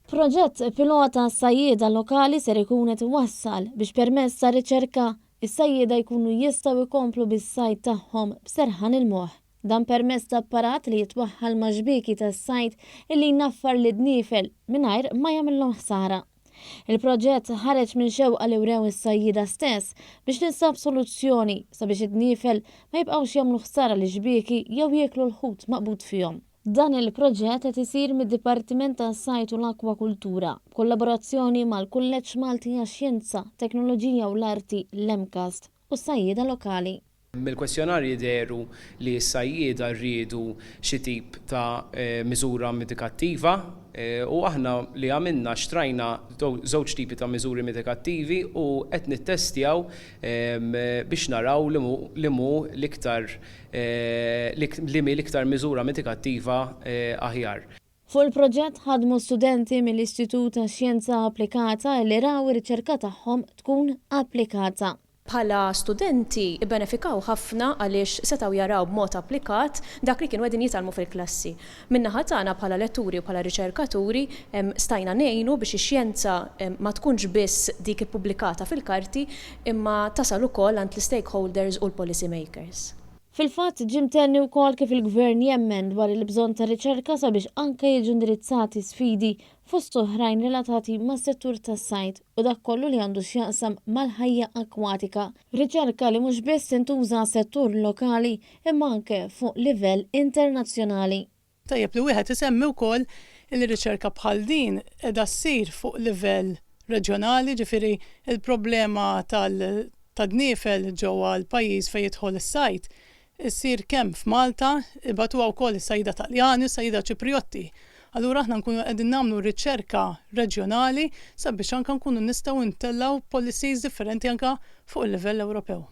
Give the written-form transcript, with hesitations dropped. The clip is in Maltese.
Proġett pilota s-sajjieda lokali ser ikun qed iwassal biex permezz ta' riċerka is-sajjieda jkunu jistgħu jkomplu bis-sajd tagħhom b'serħan il-moħħ. Dan permezz ta' apparat li jitwaħħal ma' xbieki tas-sajd illi jnaffar lid-dniefel mingħajr ma jagħmilhom ħsara. Il-proġett ħareġ minn xewqa li wrew is-sajjieda stess biex tinsab soluzzjoni sabiex id-dniefel ma jibqgħux jagħmlu ħsara li xbieki jew jieklu l-ħut maqbud fihom. Dan il-proġett qed isir mid-Dipartiment tas-Sajd u l-Akwakultura b'kollaborazzjoni mal-Kulleġġ Malti għax-Xjenza, Teknoloġija u l-Arti l-Emcast u s-sajjieda lokali. Mill-kwestjonarji deru li s-sajjieda rriedu xi tip ta' miżura mitikattiva u aħna li għamilna xtrajna żewġ tipi ta' miżuri mitikattivi u qed nittestjaw biex naraw li mu l-iktar miżura mitikattiva aħjar. Fuq il-proġett ħadmu studenti mill-Istitut ta' Xjenza Applikata li raw ir-riċerka tagħhom tkun applikata. Bħala studenti benefikaw ħafna għaliex setgħu jaraw b'mod applikat dak li kienu qegħdin jitalmu fil-klassi. Min-naħa tagħna bħala letturi u bħala riċerkaturi stajna ngħinu biex ix-xjenza ma tkunx biss dik ippubblikata fil-karti imma tasal ukoll għand l-stakeholders u l-policy makers. Fil-fatt ġimtenni wkoll kif il-Gvern jemmen dwar il-bżonn ta' riċerka sabiex anke jiġu indirizzati sfidi fost oħrajn relatati mas-settur tas-sajd u dak kollu li għandu x'jaqsam mal-ħajja akwatika. Riċerka li mhux biss tintuża settur lokali imma anke fuq livell internazzjonali. Tajjeb li wieħed isemmi wkoll il-riċerka bħal din qiegħda ssir fuq livell reġjonali, ġifieri il-problema tad-dniefel ġewwa l-pajjiż fejn jidħol is-sajd issir kemm f'Malta, ibatuha wkoll is-sajda Taljani, is-sajda Ċipriotti. Allura aħna nkunu qegħdin nagħmlu riċerka reġjonali sabiex anke nkunu nistgħu ntellgħu policies differenti anke fuq il-livell Ewropew.